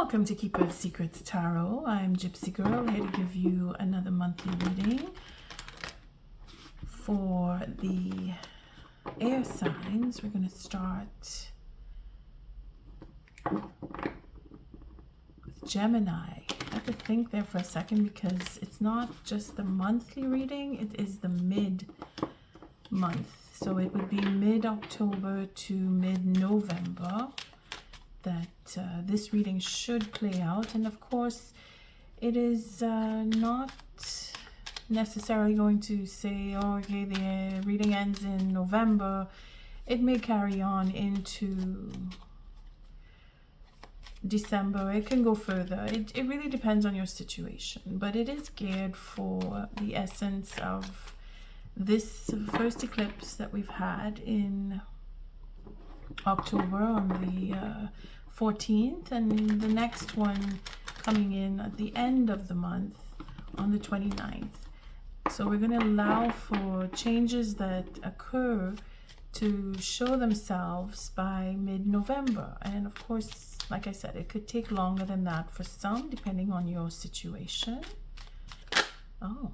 Welcome to Keeper of Secrets Tarot. I'm Gypsy Girl, here to give you another monthly reading for the air signs. We're going to start with Gemini. I have to think there for a second because it's not just the monthly reading, it is the mid-month. So it would be mid-October to mid-November that this reading should play out. And of course, it is not necessarily going to say, oh, okay, the reading ends in November. It may carry on into December. It can go further. It really depends on your situation, but it is geared for the essence of this first eclipse that we've had in October on the 14th, and the next one coming in at the end of the month on the 29th. So we're going to allow for changes that occur to show themselves by mid-November. And of course, like I said, it could take longer than that for some, depending on your situation. Oh,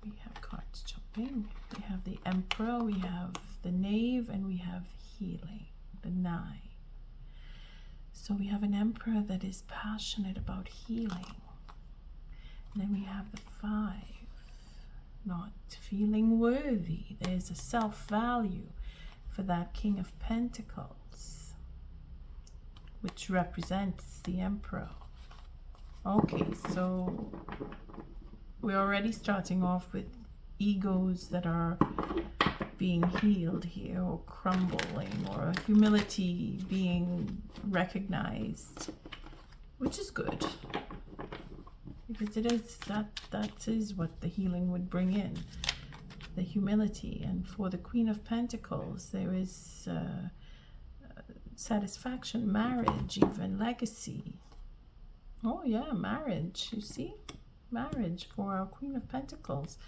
we have cards jumping. We have the Emperor, we have the Knave, and we have Healing, the 9. So we have an Emperor that is passionate about healing. And then we have the 5, not feeling worthy. There's a self-value for that King of Pentacles, which represents the Emperor. Okay, so we're already starting off with egos that are being healed here, or crumbling, or humility being recognized, which is good, because it is that is what the healing would bring in, the humility. And for the Queen of Pentacles, there is satisfaction, marriage, even legacy. Oh yeah, marriage. You see, marriage for our Queen of Pentacles,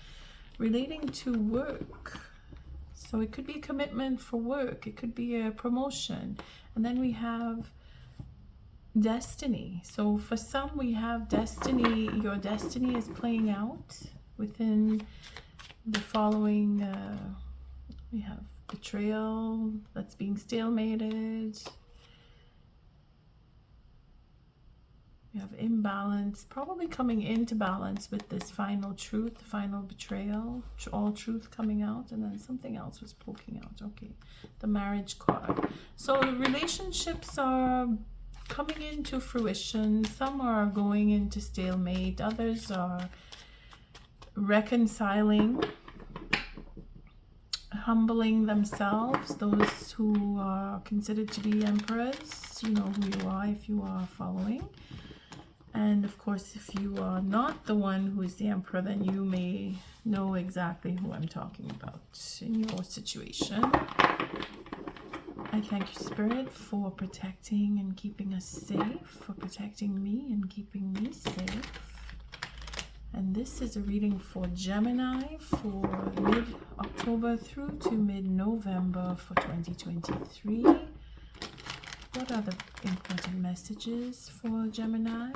relating to work. So it could be a commitment for work, it could be a promotion. And then we have destiny. So for some, we have destiny. Your destiny is playing out within the following. We have betrayal that's being stalemated. We have imbalance, probably coming into balance with this final truth, final betrayal, all truth coming out, and then something else was poking out. Okay, the marriage card. So relationships are coming into fruition. Some are going into stalemate. Others are reconciling, humbling themselves. Those who are considered to be emperors, you know who you are if you are following. And of course, if you are not the one who is the Emperor, then you may know exactly who I'm talking about in your situation. I thank you, Spirit, for protecting and keeping us safe, for protecting me and keeping me safe. And this is a reading for Gemini for mid-October through to mid-November for 2023. What are the important messages for Gemini?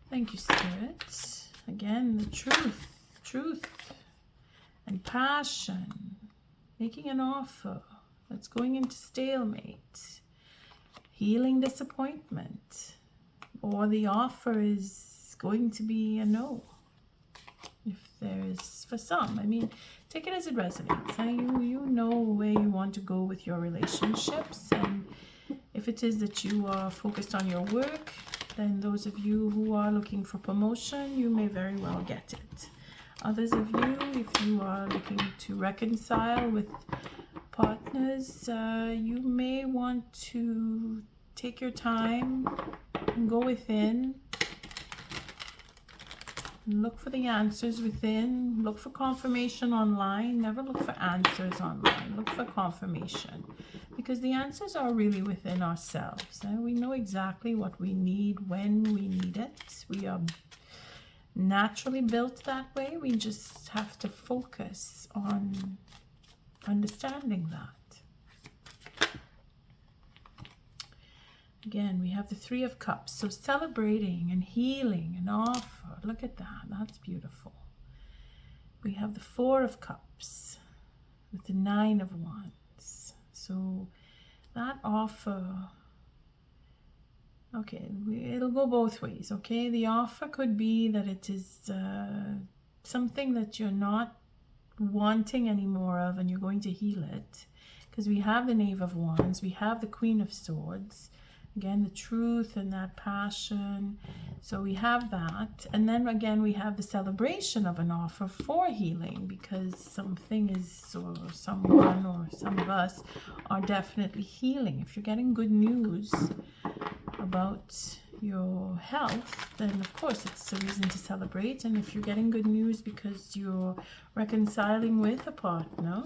Thank you, Spirit. Again, the truth and passion. Making an offer that's going into stalemate. Healing disappointment. Or the offer is going to be a no. If there's, for some, I mean, take it as it resonates. You know where you want to go with your relationships, and if it is that you are focused on your work, then those of you who are looking for promotion, you may very well get it. Others of you, if you are looking to reconcile with partners, you may want to take your time and go within. Look for the answers within. Look for confirmation online. Never look for answers online. Look for confirmation, because the answers are really within ourselves. We know exactly what we need when we need it. We are naturally built that way. We just have to focus on understanding that. Again, we have the Three of Cups. So celebrating and healing and offer. Look at that. That's beautiful. We have the Four of Cups with the Nine of Wands. So that offer, okay, it'll go both ways, okay? The offer could be that it is something that you're not wanting any more of and you're going to heal it. Because we have the Knave of Wands, we have the Queen of Swords. Again, the truth and that passion. So we have that. And then again, we have the celebration of an offer for healing, because something is, or someone or some of us are definitely healing. If you're getting good news about your health, then of course it's a reason to celebrate. And if you're getting good news because you're reconciling with a partner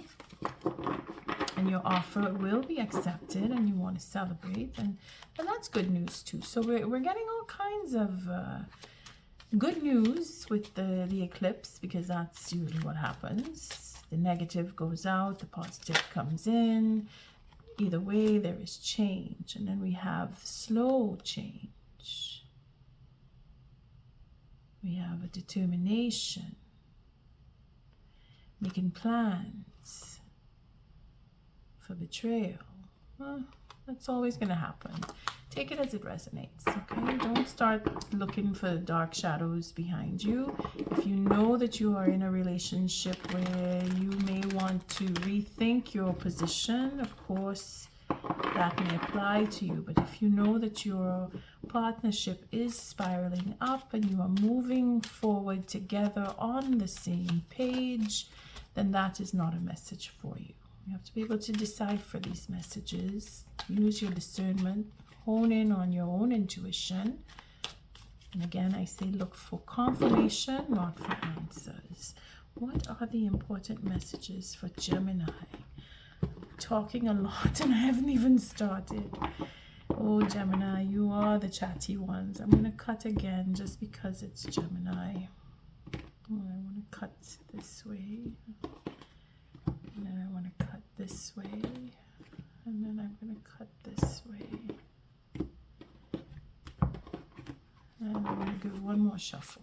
and your offer will be accepted and you want to celebrate, and that's good news too. So we're getting all kinds of good news with the eclipse, because that's usually what happens. The negative goes out, the positive comes in. Either way, there is change. And then we have slow change. We have a determination, making plans for betrayal. Well, that's always going to happen. Take it as it resonates, okay? Don't start looking for dark shadows behind you. If you know that you are in a relationship where you may want to rethink your position, of course, that may apply to you. But if you know that your partnership is spiraling up and you are moving forward together on the same page, then that is not a message for you. You have to be able to decipher these messages, use your discernment, hone in on your own intuition. And again, I say look for confirmation, not for answers. What are the important messages for Gemini? I'm talking a lot and I haven't even started. Oh, Gemini, you are the chatty ones. I'm going to cut again just because it's Gemini. Oh, I want to cut this way. And then I want to cut this way. And then I'm going to cut this way. And I'm going to do one more shuffle.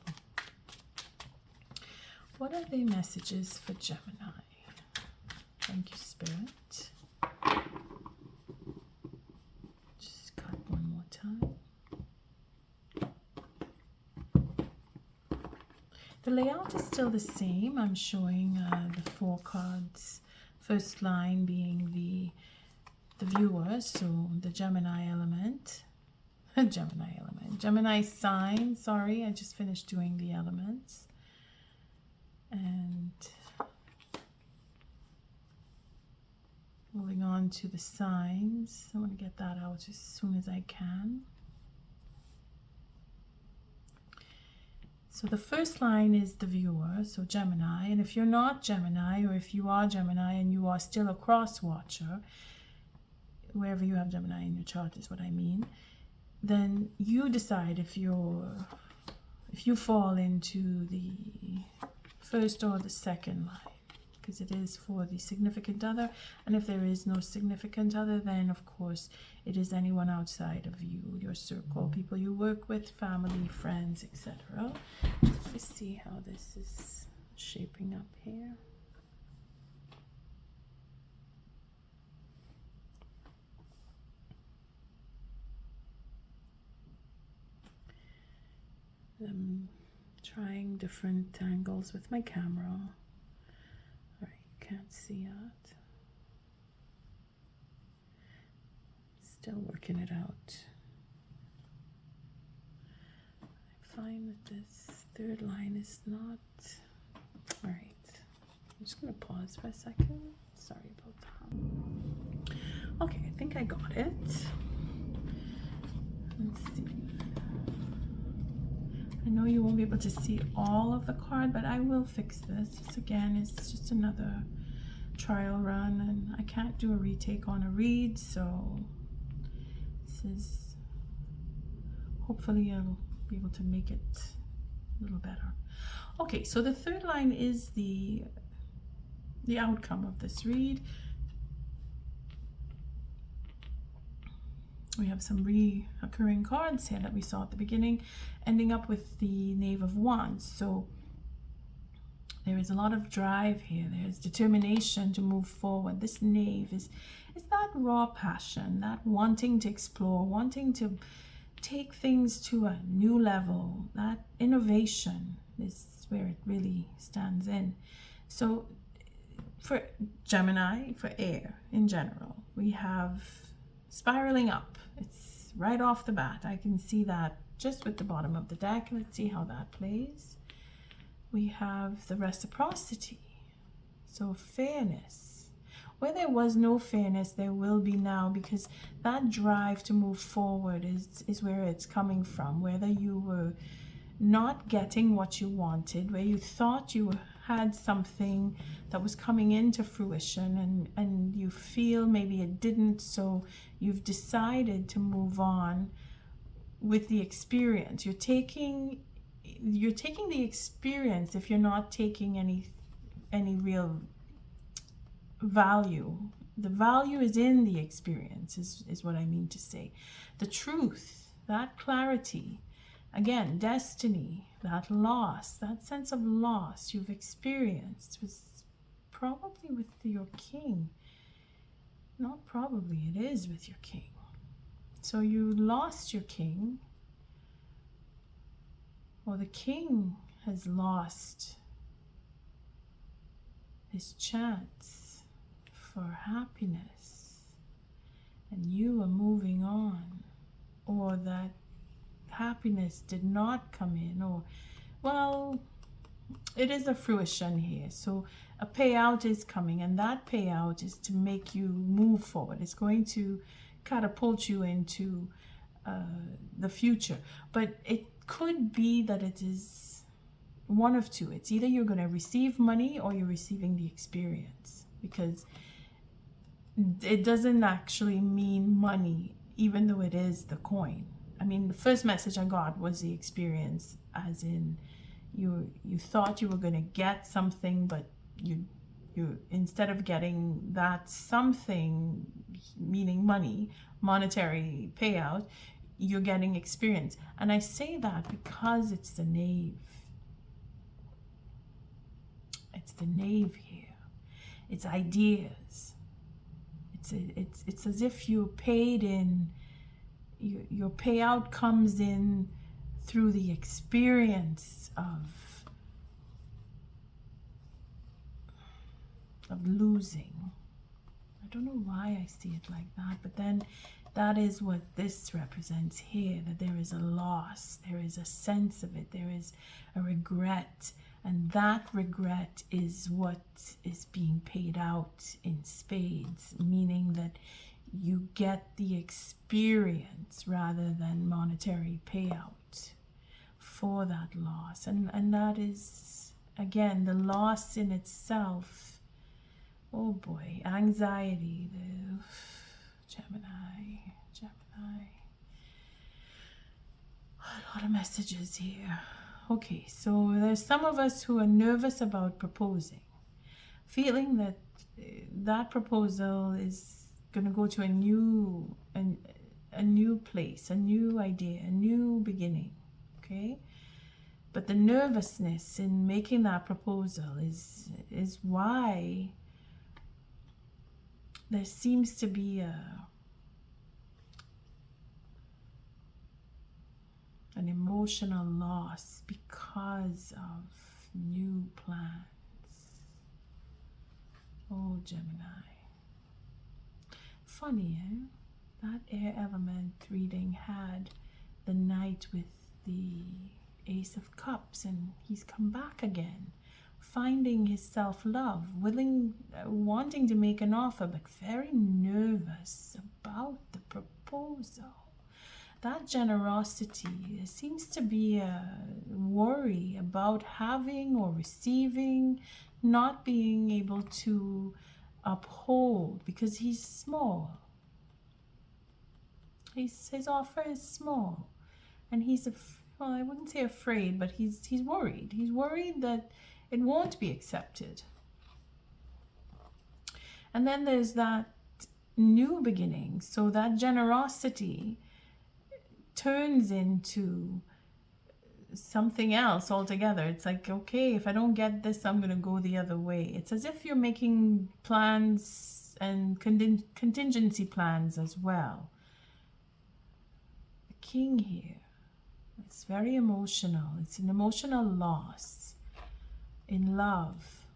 What are the messages for Gemini? Thank you, Spirit. Just cut one more time. The layout is still the same. I'm showing the 4 cards. First line being the viewer, so the Gemini element. Gemini sign, sorry, I just finished doing the elements. And moving on to the signs. I want to get that out as soon as I can. So the first line is the viewer, so Gemini. And if you're not Gemini, or if you are Gemini and you are still a cross watcher, wherever you have Gemini in your chart is what I mean, then you decide if you fall into the first or the second line, because it is for the significant other. And if there is no significant other, then of course it is anyone outside of you, your circle, people you work with, family, friends, etc. Just want to see how this is shaping up here. I'm trying different angles with my camera. All right, you can't see that. Still working it out. I find that this third line is not... All right, I'm just going to pause for a second. Sorry about that. Okay, I think I got it. Let's see. I know you won't be able to see all of the card, but I will fix this. This again is just another trial run, and I can't do a retake on a read, so this is, hopefully I'll be able to make it a little better. Okay, so the third line is the outcome of this read. We have some reoccurring cards here that we saw at the beginning, ending up with the Knave of Wands. So there is a lot of drive here. There's determination to move forward. This Knave is that raw passion, that wanting to explore, wanting to take things to a new level. That innovation is where it really stands in. So for Gemini, for air in general, we have spiraling up. It's right off the bat. I can see that just with the bottom of the deck. Let's see how that plays. We have the reciprocity. So fairness. Where there was no fairness, there will be now, because that drive to move forward is where it's coming from. Whether you were not getting what you wanted, where you thought you had something that was coming into fruition and you feel maybe it didn't, so you've decided to move on with the experience. You're taking the experience if you're not taking any real value. The value is in the experience, is what I mean to say. The truth, that clarity, again, destiny, that loss, that sense of loss you've experienced was probably with your king. Not probably, it is with your king. So you lost your king, or the king has lost his chance for happiness, and you are moving on, or that happiness did not come in, or, well, it is a fruition here. So a payout is coming, and that payout is to make you move forward. It's going to catapult you into the future. But it could be that it is one of two. It's either you're going to receive money or you're receiving the experience, because it doesn't actually mean money, even though it is the coin. I mean, the first message I got was the experience, as in you thought you were going to get something, but you instead of getting that something, meaning money, monetary payout, you're getting experience. And I say that because it's the Knave. It's the Knave here. It's ideas. It's as if you paid in. Your payout comes in through the experience of losing. I don't know why I see it like that, but then that is what this represents here, that there is a loss, there is a sense of it, there is a regret, and that regret is what is being paid out in spades, meaning that you get the experience rather than monetary payout for that loss. And that is, again, the loss in itself. Oh boy, anxiety, the Gemini. A lot of messages here. Okay, so there's some of us who are nervous about proposing, feeling that that proposal is going to go to a new place, a new idea, a new beginning, okay? But the nervousness in making that proposal is why there seems to be an emotional loss because of new plans. Oh, Gemini. Funny, eh? That air element reading had the Knight with the Ace of Cups, and he's come back again, finding his self-love, wanting to make an offer, but very nervous about the proposal. That generosity, there seems to be a worry about having or receiving, not being able to uphold, because he's small. His offer is small, and he's well, I wouldn't say afraid, but he's worried. He's worried that it won't be accepted. And then there's that new beginning. So that generosity turns into something else altogether. It's like, okay, if I don't get this, I'm going to go the other way. It's as if you're making plans and contingency plans as well. The king here, it's very emotional. It's an emotional loss in love.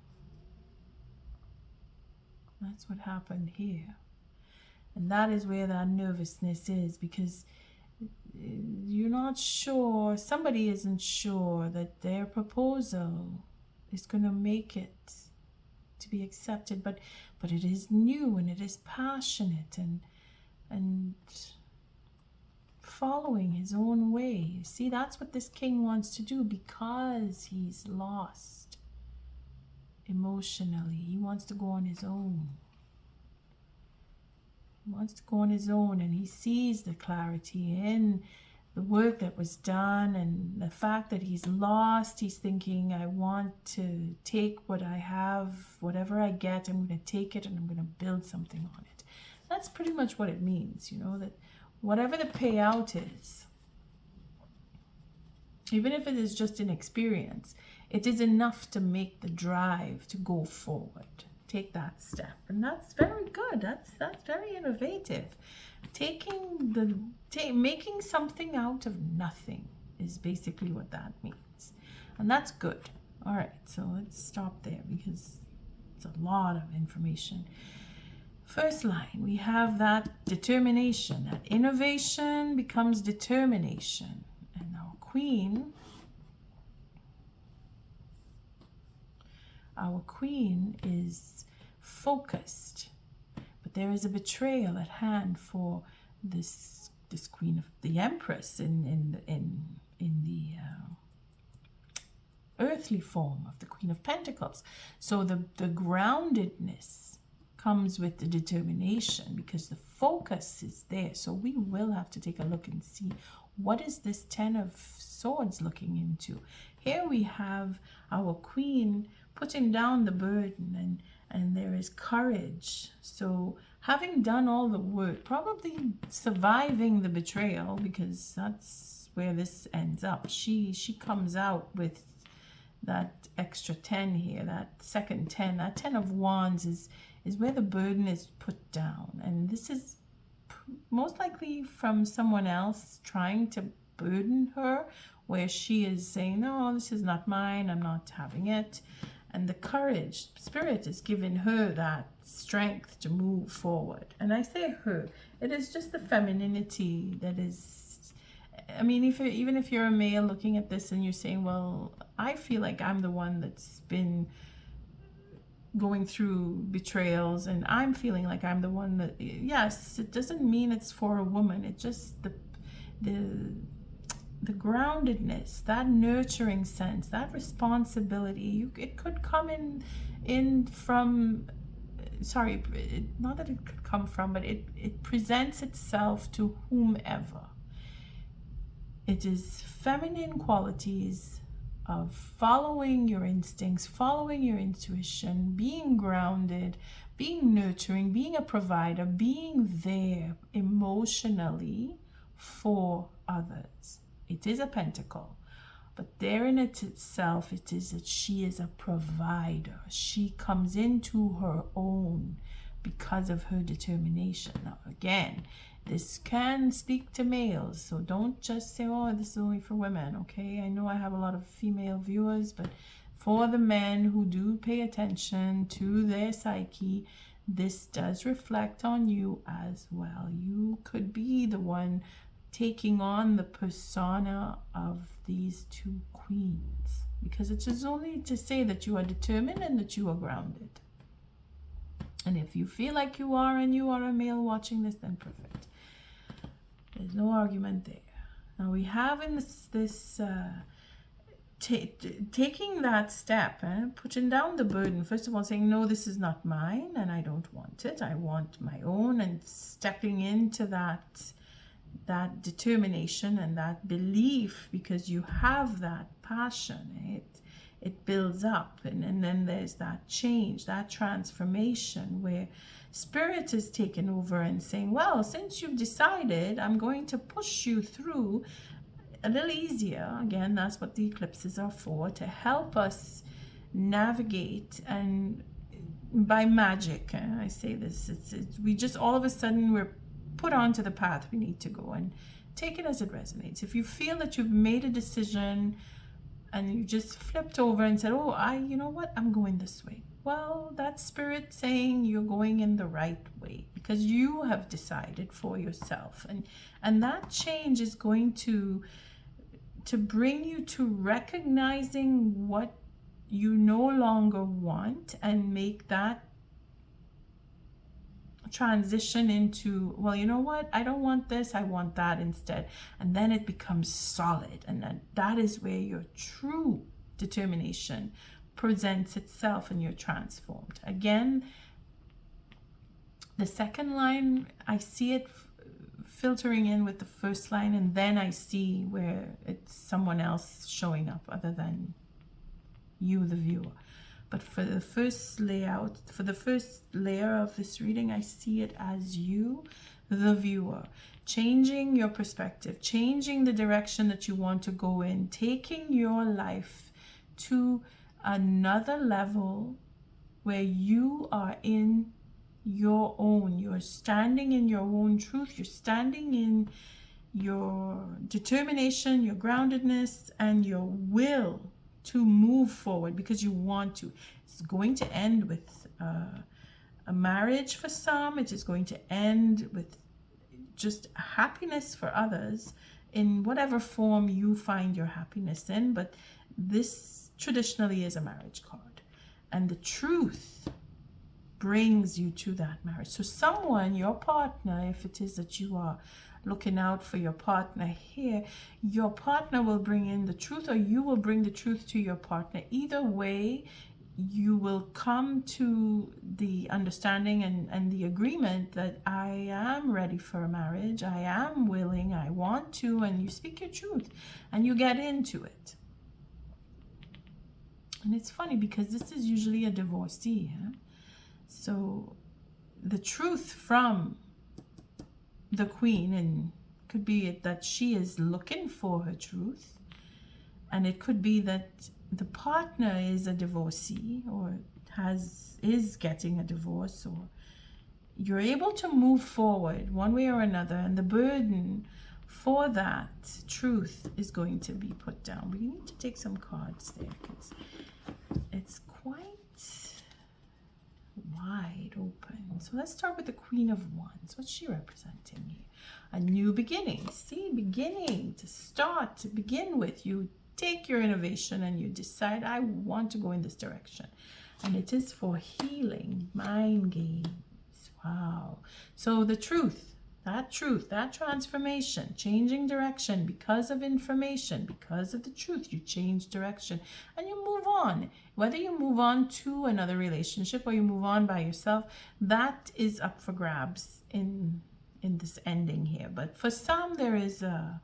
That's what happened here. And that is where that nervousness is, because you're not sure, somebody isn't sure that their proposal is going to make it to be accepted, but it is new and it is passionate and following his own way. See, that's what this king wants to do, because he's lost emotionally. He wants to go on his own. He wants to go on his own, and he sees the clarity in the work that was done and the fact that he's lost. He's thinking, I want to take what I have, whatever I get, I'm going to take it and I'm going to build something on it. That's pretty much what it means, you know, that whatever the payout is, even if it is just an experience, it is enough to make the drive to go forward. Take that step, and that's very good. That's very innovative. Making something out of nothing is basically what that means, and that's good. All right, so let's stop there because it's a lot of information. First line, we have that determination. That innovation becomes determination, and our queen. Our queen is focused, but there is a betrayal at hand for this queen of the empress in the earthly form of the Queen of Pentacles. So the groundedness comes with the determination, because the focus is there. So we will have to take a look and see, what is this Ten of Swords looking into? Here we have our queen putting down the burden, and there is courage. So having done all the work, probably surviving the betrayal, because that's where this ends up. She comes out with that extra 10 here, that second 10, that 10 of Wands is where the burden is put down. And this is most likely from someone else trying to burden her, where she is saying, no, this is not mine, I'm not having it. And the courage, Spirit is giving her that strength to move forward. And I say her, it is just the femininity that is, I mean, even if you're a male looking at this and you're saying, well, I feel like I'm the one that's been going through betrayals, and I'm feeling like I'm the one that, yes, it doesn't mean it's for a woman. It's just the groundedness, that nurturing sense, that responsibility. It could come in from, sorry, not that it could come from, but it presents itself to whomever. It is feminine qualities of following your instincts, following your intuition, being grounded, being nurturing, being a provider, being there emotionally for others. It is a pentacle, but there in it itself, it is that she is a provider. She comes into her own because of her determination. Now, again, this can speak to males, so don't just say, oh, this is only for women, okay? I know I have a lot of female viewers, but for the men who do pay attention to their psyche, this does reflect on you as well. You could be the one taking on the persona of these two queens, because it is only to say that you are determined and that you are grounded. And if you feel like you are, and you are a male watching this, then perfect. There's no argument there. Now we have in this taking that step, putting down the burden, first of all saying, no, this is not mine and I don't want it, I want my own, and stepping into that determination and that belief, because you have that passion. It builds up, and then there's that change, that transformation, where Spirit is taking over and saying, well, since you've decided, I'm going to push you through a little easier. Again, that's what the eclipses are for, to help us navigate. And by magic, I say this, we just all of a sudden we're put onto the path we need to go, and take it as it resonates. If you feel that you've made a decision and you just flipped over and said, oh, you know what, I'm going this way. Well, that's Spirit saying you're going in the right way because you have decided for yourself. And that change is going to bring you to recognizing what you no longer want, and make that transition into, well, you know what, I don't want this, I want that instead. And then it becomes solid, and then that is where your true determination presents itself and you're transformed. Again, the second line, I see it filtering in with the first line, and then I see where it's someone else showing up other than you, the viewer. But for the first layout, for the first layer of this reading, I see it as you, the viewer, changing your perspective, changing the direction that you want to go in, taking your life to another level where you are in your own, you're standing in your own truth, you're standing in your determination, your groundedness, and your will to move forward because you want to. It's going to end with a marriage for some. It is going to end with just happiness for others in whatever form you find your happiness in. But this traditionally is a marriage card. And the truth brings you to that marriage. So someone, your partner, if it is that you are looking out for your partner here, your partner will bring in the truth, or you will bring the truth to your partner. Either way, you will come to the understanding and the agreement that I am ready for a marriage, I am willing, I want to, and you speak your truth and you get into it. And it's funny because this is usually a divorcee. So the truth from the queen, and could be that she is looking for her truth, and it could be that the partner is a divorcee or is getting a divorce, or you're able to move forward one way or another, and the burden for that truth is going to be put down. We need to take some cards there because it's quite wide open. So let's start with the Queen of Wands. What's she representing here? A new beginning. See, beginning, to start, to begin with. You take your innovation and you decide, I want to go in this direction. And it is for healing, mind games. Wow. So the truth, that transformation, changing direction because of information, because of the truth, you change direction and you move on. Whether you move on to another relationship or you move on by yourself, that is up for grabs in this ending here. But for some, there is an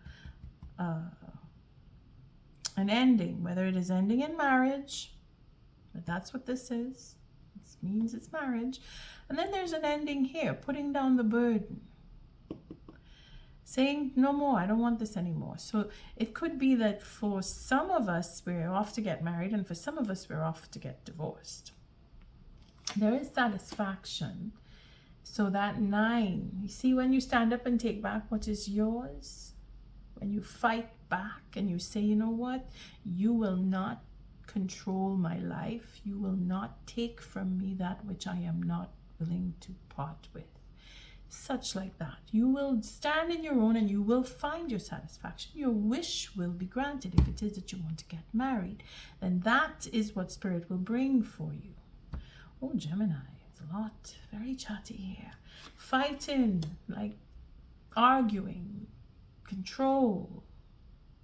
ending, whether it is ending in marriage, but that's what this is. This means it's marriage. And then there's an ending here, putting down the burden, saying no more, I don't want this anymore. So it could be that for some of us, we're off to get married, and for some of us, we're off to get divorced. There is satisfaction. So that 9, you see, when you stand up and take back what is yours, when you fight back and you say, you know what, you will not control my life. You will not take from me that which I am not willing to part with. Such like that. You will stand in your own and you will find your satisfaction. Your wish will be granted. If it is that you want to get married, then that is what Spirit will bring for you. Oh, Gemini, it's a lot. Very chatty here. Fighting, like arguing, control.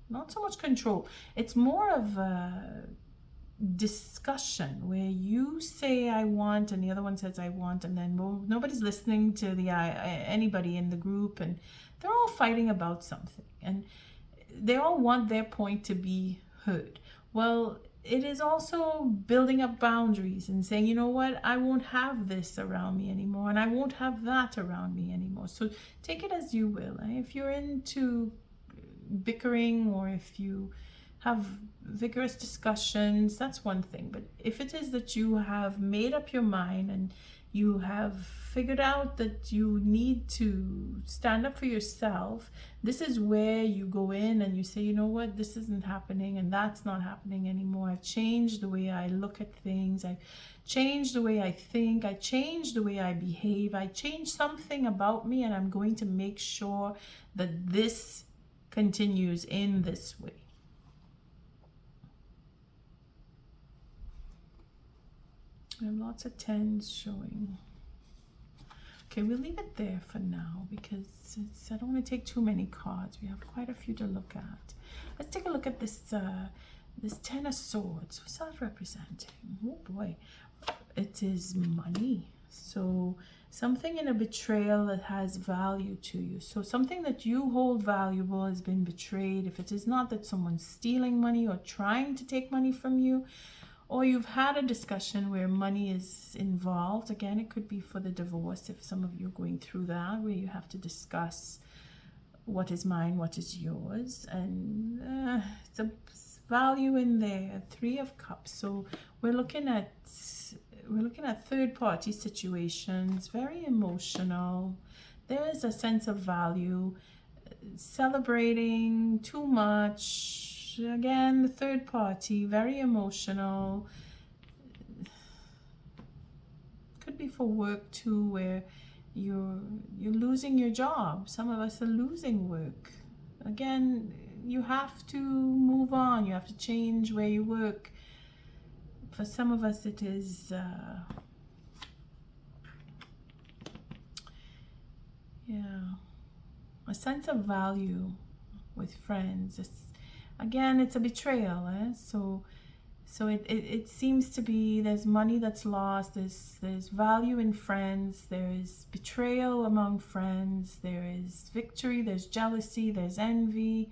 Not so much control. It's more of a discussion where you say I want and the other one says I want, and then nobody's listening to the anybody in the group, and they're all fighting about something and they all want their point to be heard. Well, it is also building up boundaries and saying, you know what, I won't have this around me anymore, and I won't have that around me anymore. So take it as you will. If you're into bickering, or if you have vigorous discussions, that's one thing. But if it is that you have made up your mind and you have figured out that you need to stand up for yourself, this is where you go in and you say, you know what, this isn't happening and that's not happening anymore. I've changed the way I look at things. I've changed the way I think. I changed the way I behave. I changed something about me, and I'm going to make sure that this continues in this way. I have lots of 10s showing. Okay, we'll leave it there for now because I don't want to take too many cards. We have quite a few to look at. Let's take a look at this this 10 of Swords. What's that representing? Oh boy, it is money. So something in a betrayal that has value to you. So something that you hold valuable has been betrayed. If it is not that someone's stealing money or trying to take money from you, or you've had a discussion where money is involved. Again, it could be for the divorce, if some of you are going through that, where you have to discuss what is mine, what is yours, and it's a value in there. 3 of Cups. So we're looking at third-party situations, very emotional. There is a sense of value, celebrating too much. Again, the third party, very emotional. Could be for work too, where you're losing your job. Some of us are losing work. Again, you have to move on. You have to change where you work. For some of us, it is a sense of value with friends. Again, it's a betrayal, so it seems to be there's money that's lost, there's value in friends, there is betrayal among friends, there is victory, there's jealousy, there's envy.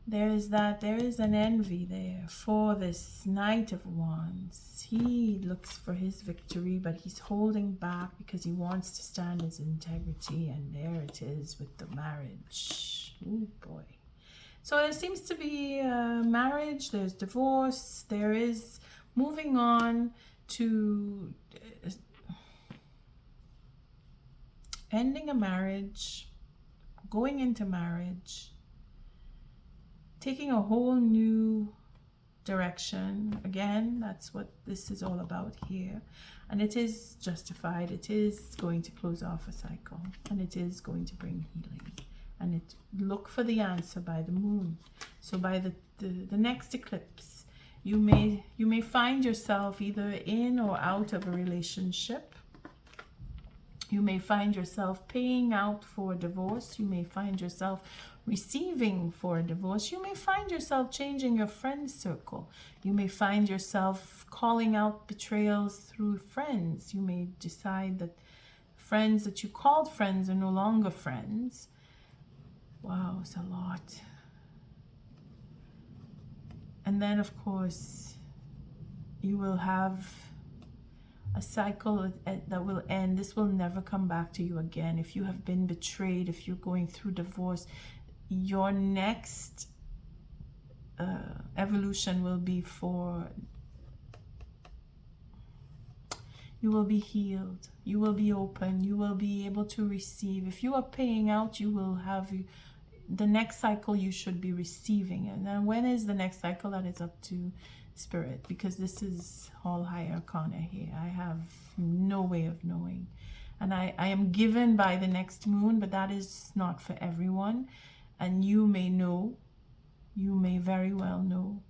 There is an envy there for this Knight of Wands. He looks for his victory, but he's holding back because he wants to stand his integrity, and there it is with the marriage. Oh boy. So there seems to be marriage, there's divorce, there is moving on to ending a marriage, going into marriage, taking a whole new direction. Again, that's what this is all about here. And it is justified. It is going to close off a cycle, and it is going to bring healing. And it look for the answer by the moon. So by the next eclipse, you may find yourself either in or out of a relationship. You may find yourself paying out for a divorce. You may find yourself receiving for a divorce. You may find yourself changing your friend circle. You may find yourself calling out betrayals through friends. You may decide that friends that you called friends are no longer friends. Wow, it's a lot. And then, of course, you will have a cycle that will end. This will never come back to you again. If you have been betrayed, if you're going through divorce, your next evolution will be you will be healed. You will be open. You will be able to receive. If you are paying out, you will have the next cycle. You should be receiving. And then when is the next cycle? That is up to Spirit, because this is all high arcana here. I have no way of knowing. And I am given by the next moon, but that is not for everyone. And you may know, you may very well know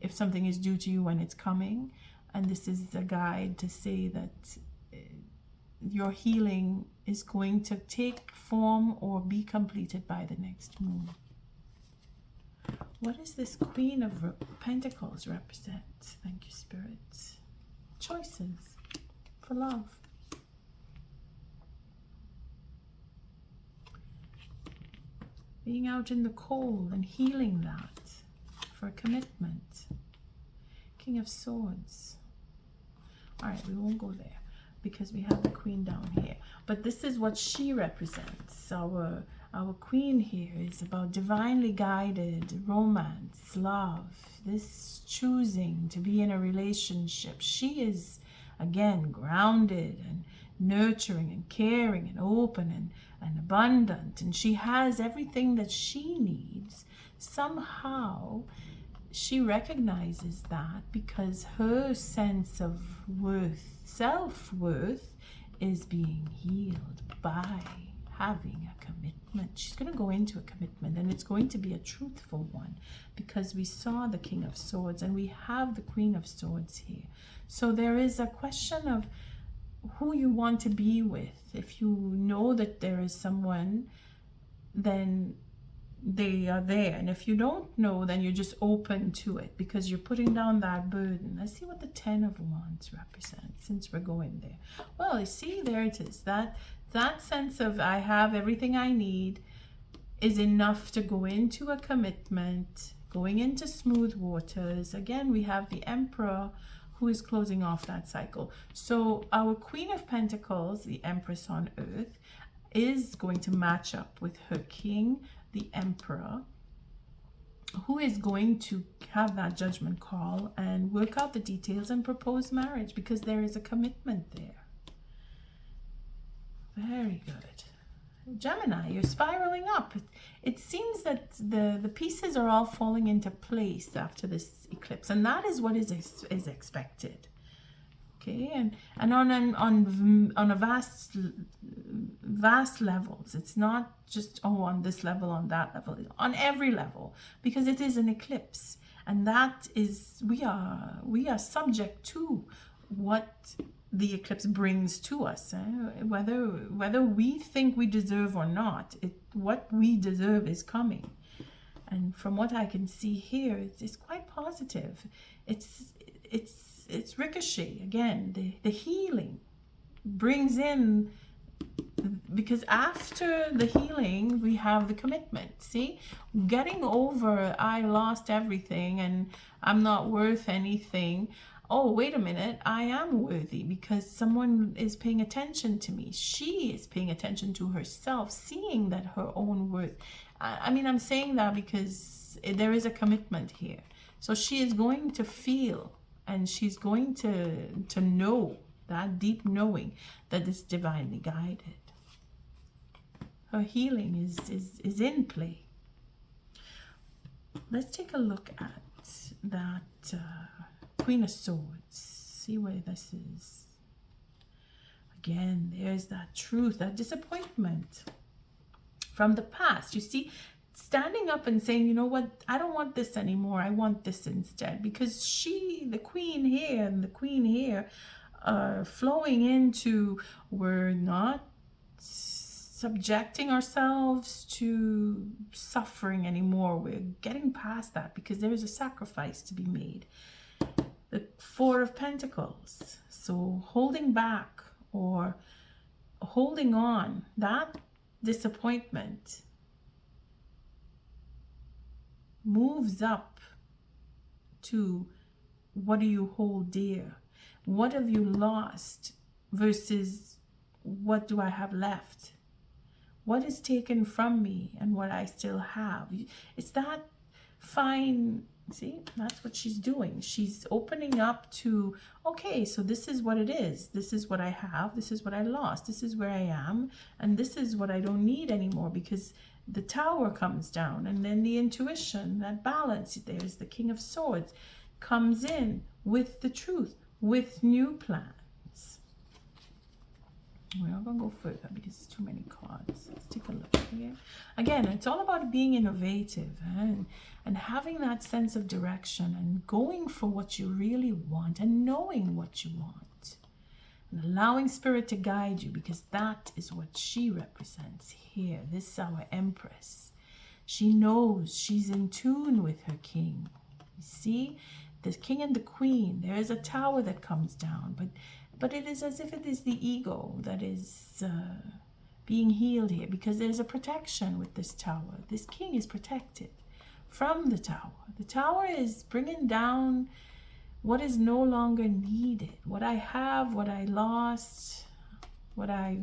if something is due to you, when it's coming. And this is a guide to say that your healing is going to take form or be completed by the next moon. What does this Queen of Pentacles represent? Thank you, Spirit. Choices for love. Being out in the cold and healing that for a commitment. King of Swords. All right, we won't go there because we have the Queen down here. But this is what she represents. Our Queen here is about divinely guided romance, love, this choosing to be in a relationship. She is, again, grounded and nurturing and caring and open and abundant. And she has everything that she needs. Somehow, she recognizes that because her sense of worth, self-worth, is being healed by having a commitment. She's going to go into a commitment, and it's going to be a truthful one, because we saw the King of Swords and we have the Queen of Swords here. So there is a question of who you want to be with. If you know that there is someone, then they are there. And if you don't know, then you're just open to it because you're putting down that burden. Let's see what the Ten of Wands represents, since we're going there. Well, you see, there it is. That sense of I have everything I need is enough to go into a commitment, going into smooth waters. Again, we have the Emperor who is closing off that cycle. So our Queen of Pentacles, the Empress on Earth, is going to match up with her King, the Emperor, who is going to have that judgment call and work out the details and propose marriage, because there is a commitment there. Very good. Gemini, you're spiraling up. It seems that the pieces are all falling into place after this eclipse, and that is what is expected. Okay, and on a vast levels. It's not just on this level, on that level, on every level, because it is an eclipse, and that is we are subject to what the eclipse brings to us, whether we think we deserve or not. What we deserve is coming, and from what I can see here, it's quite positive. It's ricochet again. The healing brings in, because after the healing we have the commitment. See, getting over I lost everything and I'm not worth anything. Oh, wait a minute, I am worthy because someone is paying attention to me. She is paying attention to herself, seeing that her own worth. I mean, I'm saying that because there is a commitment here. So she is going to feel, and she's going to know, that deep knowing that is divinely guided. Her healing is in play. Let's take a look at that Queen of Swords. See where this is. Again, there's that truth, that disappointment from the past. You see, standing up and saying, you know what, I don't want this anymore, I want this instead. Because the Queen here and the Queen here are flowing into, we're not subjecting ourselves to suffering anymore. We're getting past that because there is a sacrifice to be made. The Four of Pentacles. So holding back or holding on, that disappointment moves up to what do you hold dear? What have you lost versus what do I have left? What is taken from me and what I still have? It's that fine. See, that's what she's doing. She's opening up to, okay, so this is what it is. This is what I have. This is what I lost. This is where I am. And this is what I don't need anymore, because the Tower comes down. And then the intuition, that balance, there's the King of Swords, comes in with the truth, with new plans. We're not going to go further because it's too many cards. Let's take a look here. Again, it's all about being innovative and having that sense of direction and going for what you really want and knowing what you want. And allowing Spirit to guide you, because that is what she represents here. This is our Empress. She knows, she's in tune with her King. You see, the King and the Queen, there is a Tower that comes down, but it is as if it is the ego that is being healed here, because there's a protection with this Tower. This King is protected from the Tower. The Tower is bringing down what is no longer needed, what I have, what I lost, what I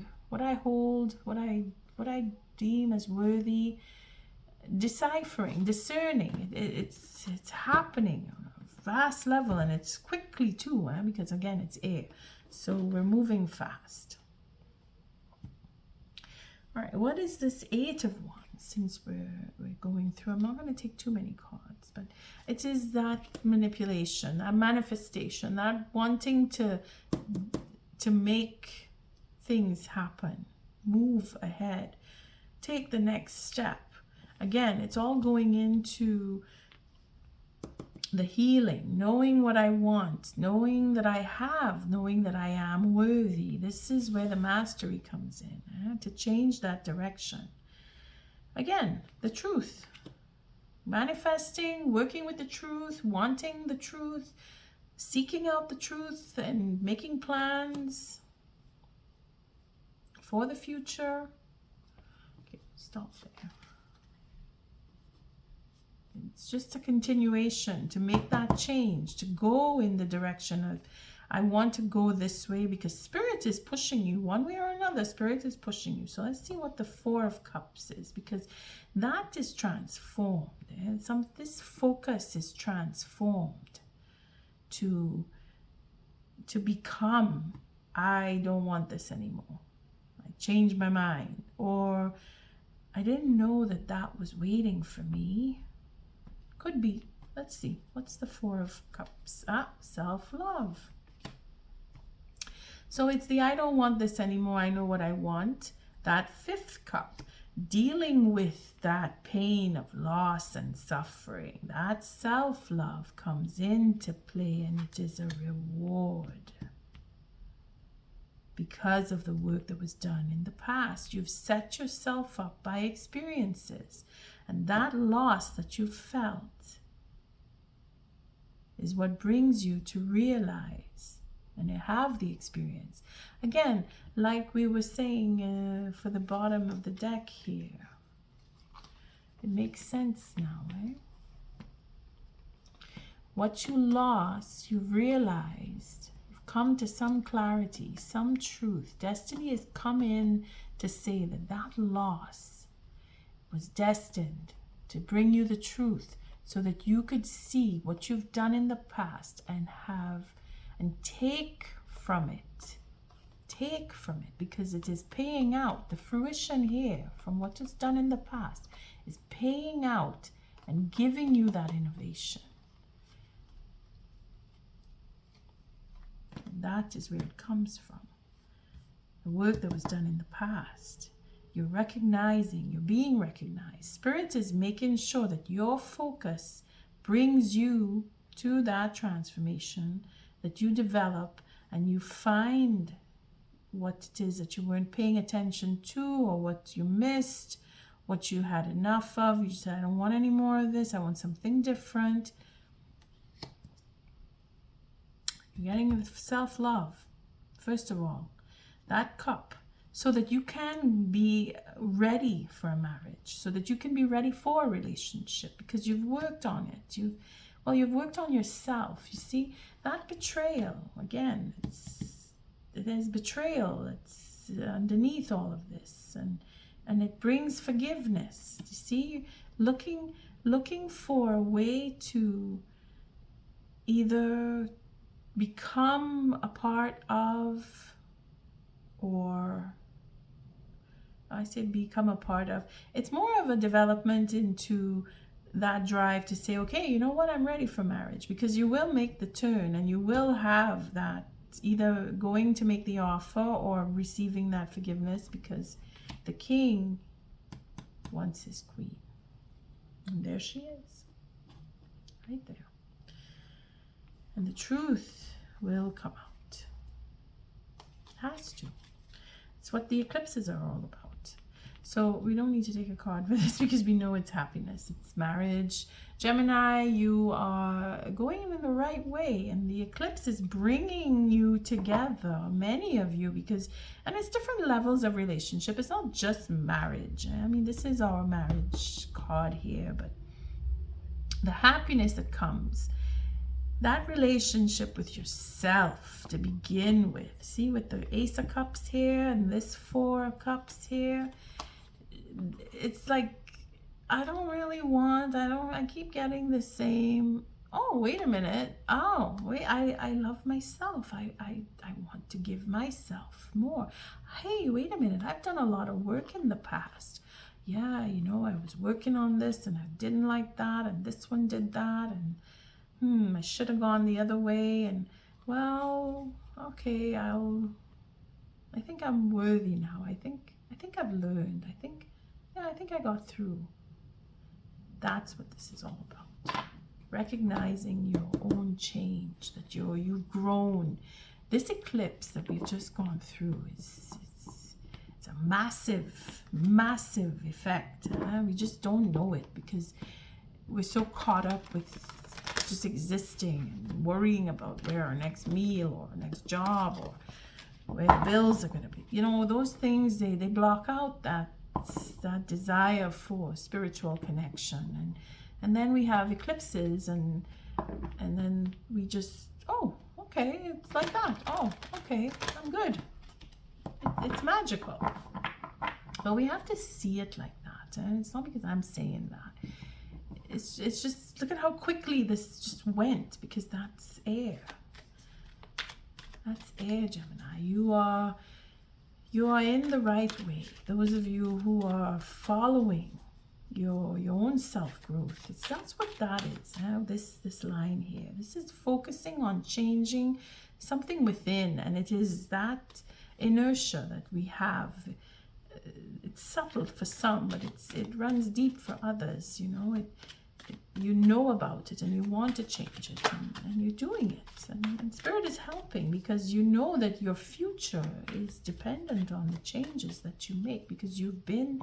hold, what I deem as worthy. Deciphering, discerning. It's happening on a vast level, and it's quickly too, because again, it's air. So we're moving fast. All right, what is this Eight of Wands? Since we're going through, I'm not going to take too many cards, but it is that manipulation, that manifestation, that wanting to make things happen, move ahead, take the next step. Again, it's all going into the healing, knowing what I want, knowing that I have, knowing that I am worthy. This is where the mastery comes in, to change that direction. Again, the truth. Manifesting, working with the truth, wanting the truth, seeking out the truth, and making plans for the future. Okay, stop there. It's just a continuation to make that change, to go in the direction of, I want to go this way, because Spirit is pushing you one way or another. Spirit is pushing you. So let's see what the Four of Cups is, because that is transformed. And this focus is transformed to become, I don't want this anymore. I changed my mind. Or I didn't know that was waiting for me. Could be. Let's see. What's the Four of Cups? Self-love. So it's the I don't want this anymore. I know what I want. That Fifth Cup. Dealing with that pain of loss and suffering. That self-love comes into play, and it is a reward. Because of the work that was done in the past. You've set yourself up by experiences. And that loss that you felt is what brings you to realize and have the experience. Again, like we were saying for the bottom of the deck here. It makes sense now, right? What you lost, you've realized. You've come to some clarity, some truth. Destiny has come in to say that loss was destined to bring you the truth, so that you could see what you've done in the past and take from it, because it is paying out. The fruition here from what is done in the past is paying out and giving you that innovation. And that is where it comes from. The work that was done in the past. You're recognizing, you're being recognized. Spirit is making sure that your focus brings you to that transformation, that you develop and you find what it is that you weren't paying attention to, or what you missed, what you had enough of. You said, I don't want any more of this. I want something different. You're getting self-love, first of all. That cup. So that you can be ready for a marriage, so that you can be ready for a relationship, because you've worked on it. You've worked on yourself. You see, that betrayal, again, it is betrayal. It's underneath all of this, and it brings forgiveness. You see, looking for a way to either become a part of, or I say become a part of. It's more of a development into that drive to say, okay, you know what, I'm ready for marriage, because you will make the turn and you will have that, either going to make the offer or receiving that forgiveness, because the king wants his queen. And there she is, right there. And the truth will come out. It has to. It's what the eclipses are all about. So we don't need to take a card for this, because we know it's happiness, it's marriage. Gemini, you are going in the right way, and the eclipse is bringing you together, many of you, and it's different levels of relationship. It's not just marriage. I mean, this is our marriage card here, but the happiness that comes, that relationship with yourself to begin with. See, with the Ace of Cups here and this Four of Cups here, it's like, I keep getting the same, oh, wait a minute. Oh, wait, I love myself. I want to give myself more. Hey, wait a minute. I've done a lot of work in the past. Yeah, you know, I was working on this and I didn't like that, and this one did that, and I should have gone the other way, and well, okay, I think I'm worthy now. I think I've learned. I think I got through. That's what this is all about. Recognizing your own change, that you've grown. This eclipse that we've just gone through it's a massive, massive effect. We just don't know it because we're so caught up with just existing and worrying about where our next meal or our next job or where the bills are going to be. You know, those things, they block out that desire for spiritual connection. And then we have eclipses and then we just, oh, okay, it's like that. Oh, okay, I'm good. It's magical. But we have to see it like that. And it's not because I'm saying that. It's just, look at how quickly this just went, because that's air. That's air, Gemini. You are in the right way. Those of you who are following your own self-growth, that's what that is. This line here, this is focusing on changing something within, and it is that inertia that we have. It's subtle for some, but it runs deep for others. You know, you know about it and you want to change it, and you're doing it, and Spirit is helping, because you know that your future is dependent on the changes that you make, because you've been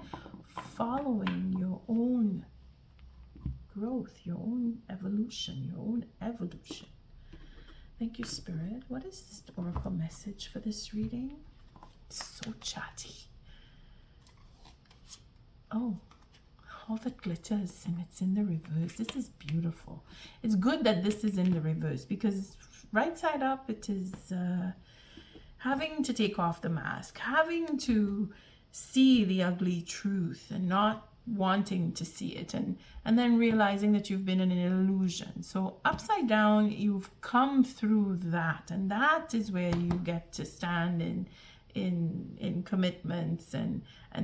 following your own growth, your own evolution. Thank you, Spirit. What is the oracle message for this reading? It's so chatty. Oh, all that glitters, and it's in the reverse. This is beautiful. It's good that this is in the reverse, because right side up, it is having to take off the mask, having to see the ugly truth and not wanting to see it, and then realizing that you've been in an illusion. So upside down, you've come through that, and that is where you get to stand in commitments and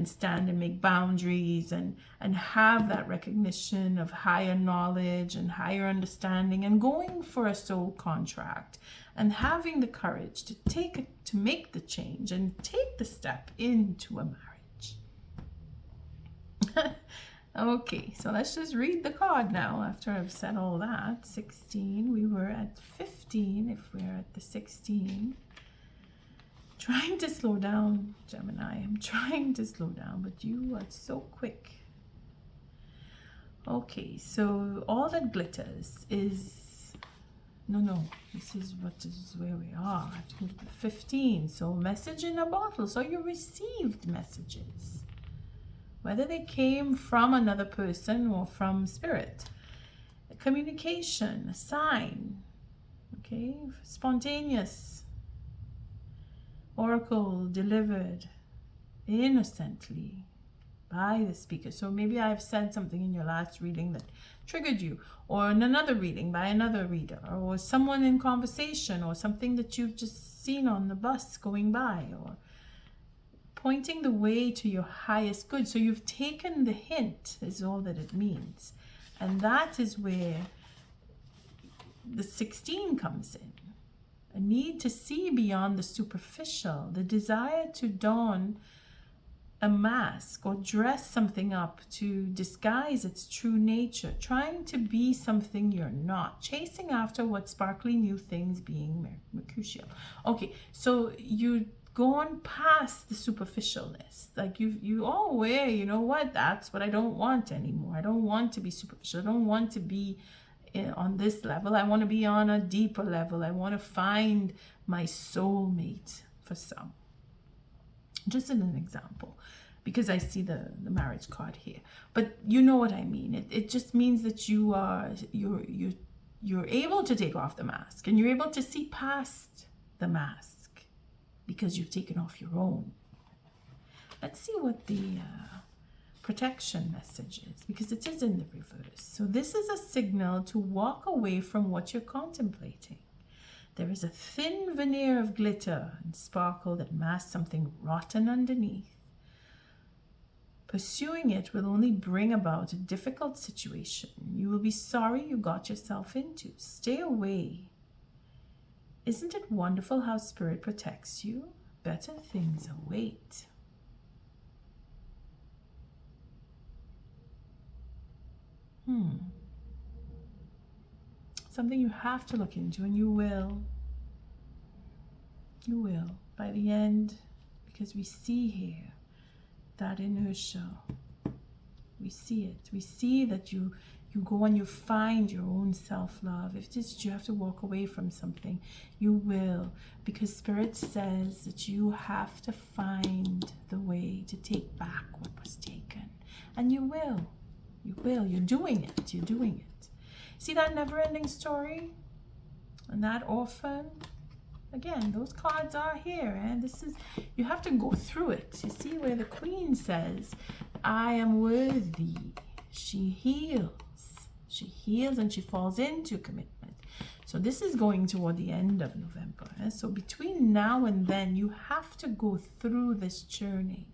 stand and make boundaries and have that recognition of higher knowledge and higher understanding, and going for a soul contract and having the courage to make the change and take the step into a marriage. Okay, so let's just read the card now after I've said all that. 16, we were at 15 if we're at the 16. Trying to slow down, Gemini. I'm trying to slow down, but you are so quick. Okay, so all that glitters is... No, this is where we are. 15, so message in a bottle. So you received messages, whether they came from another person or from Spirit. A communication, a sign, okay, spontaneous. Oracle delivered innocently by the speaker. So maybe I've said something in your last reading that triggered you, or in another reading by another reader, or someone in conversation, or something that you've just seen on the bus going by, or pointing the way to your highest good. So you've taken the hint, is all that it means. And that is where the 16 comes in. A need to see beyond the superficial, the desire to don a mask or dress something up to disguise its true nature, trying to be something you're not, chasing after what sparkly new things, being mercurial. Okay, so you gone past the superficialness, like you aware, you know what, that's what I don't want anymore. I don't want to be superficial. I don't want to be on this level. I want to be on a deeper level. I want to find my soulmate for some. Just as an example. because I see the marriage card here. But you know what I mean. It just means that you're able to take off the mask, and you're able to see past the mask because you've taken off your own. Let's see what the protection message is, because it is in the reverse. So this is a signal to walk away from what you're contemplating. There is a thin veneer of glitter and sparkle that masks something rotten underneath. Pursuing it will only bring about a difficult situation. You will be sorry you got yourself into. Stay away. Isn't it wonderful how Spirit protects you? Better things await. Something you have to look into, and you will. You will. By the end, because we see here that inertia. We see it. We see that you go and you find your own self-love. If it is that you have to walk away from something, you will. Because Spirit says that you have to find the way to take back what was taken. And you will. You will. You're doing it. You're doing it. See that never-ending story? And that orphan? Again, those cards are here, and this is, you have to go through it. You see where the Queen says, I am worthy. She heals. She heals and she falls into commitment. So this is going toward the end of November. So between now and then, you have to go through this journey.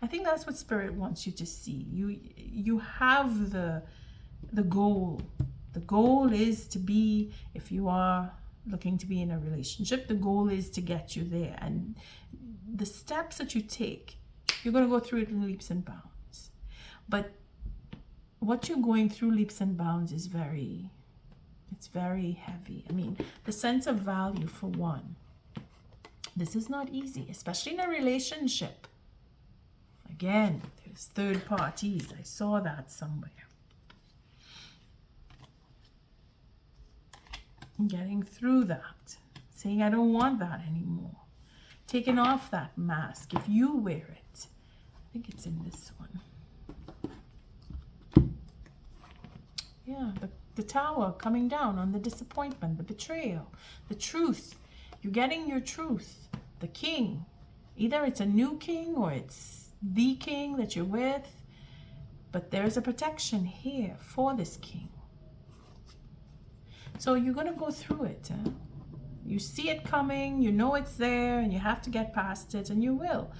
I think that's what Spirit wants you to see. You have the goal. The goal is to be, if you are looking to be in a relationship, the goal is to get you there. And the steps that you take, you're going to go through it in leaps and bounds. But what you're going through leaps and bounds is very heavy. I mean, the sense of value, for one. This is not easy, especially in a relationship. Again, there's third parties. I saw that somewhere. Getting through that, saying I don't want that anymore, taking off that mask if you wear it. I think it's in this one. Yeah, the tower coming down on the disappointment, the betrayal, the truth. You're getting your truth. The king, either it's a new king or it's the king that you're with, but there's a protection here for this king. So you're going to go through it. You see it coming, you know it's there, and you have to get past it, and you will.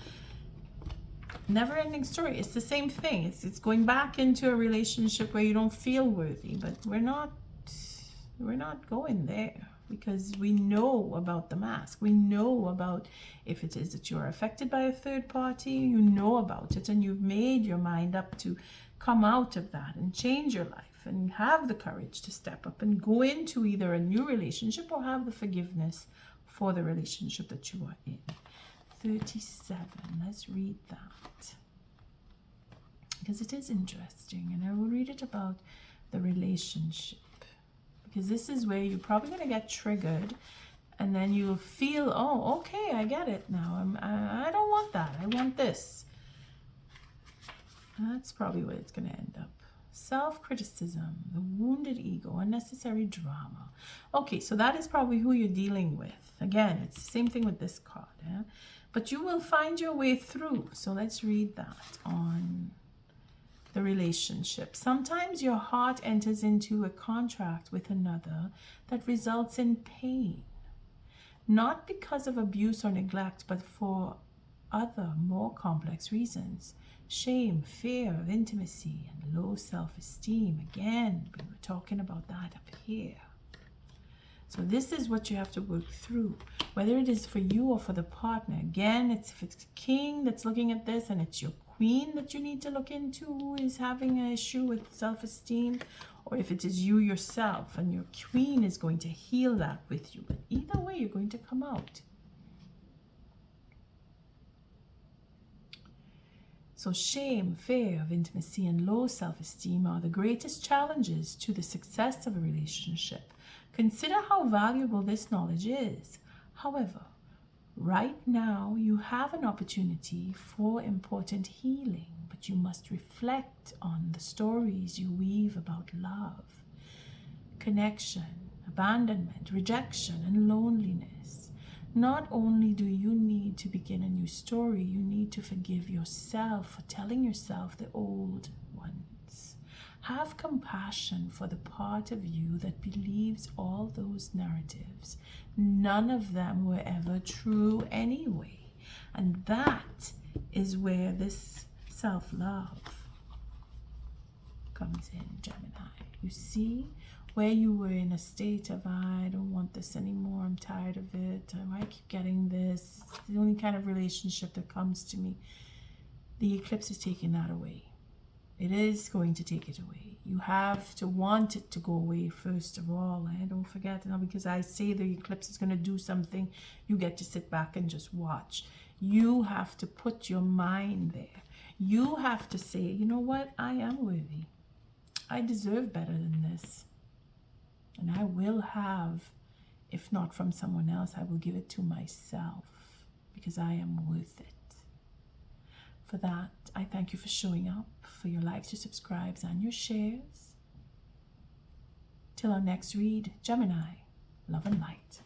Never ending story. It's the same thing. It's going back into a relationship where you don't feel worthy, but we're not going there, because we know about the mask. We know about, if it is that you're affected by a third party, you know about it, and you've made your mind up to come out of that and change your life and have the courage to step up and go into either a new relationship or have the forgiveness for the relationship that you are in. 37. Let's read that, because it is interesting, and I will read it about the relationship, because this is where you're probably going to get triggered, and then you'll feel, oh, okay, I get it now. I don't want that. I want this. That's probably where it's going to end up. Self-criticism, the wounded ego, unnecessary drama. Okay, so that is probably who you're dealing with. Again, it's the same thing with this card. But you will find your way through. So let's read that on the relationship. Sometimes your heart enters into a contract with another that results in pain. Not because of abuse or neglect, but for other more complex reasons. Shame, fear of intimacy, and low self-esteem. Again, we were talking about that up here. So this is what you have to work through, whether it is for you or for the partner. Again, if it's a king that's looking at this, and it's your queen that you need to look into who is having an issue with self-esteem, or if it is you yourself and your queen is going to heal that with you. But either way, you're going to come out. So shame, fear of intimacy, and low self-esteem are the greatest challenges to the success of a relationship. Consider how valuable this knowledge is. However, Right now, you have an opportunity for important healing, but you must reflect on the stories you weave about love, connection, abandonment, rejection, and loneliness. Not only do you need to begin a new story, you need to forgive yourself for telling yourself the old ones. Have compassion for the part of you that believes all those narratives. None of them were ever true anyway. And that is where this self-love comes in, Gemini. You see, where you were in a state of, I don't want this anymore, I'm tired of it, I keep getting this, it's the only kind of relationship that comes to me. The eclipse is taking that away. It is going to take it away. You have to want it to go away first of all. Don't forget, now because I say the eclipse is going to do something, you get to sit back and just watch. You have to put your mind there. You have to say, you know what, I am worthy. I deserve better than this. And I will have, if not from someone else, I will give it to myself because I am worth it. For that, I thank you for showing up, for your likes, your subscribes, and your shares. Till our next read, Gemini, love and light.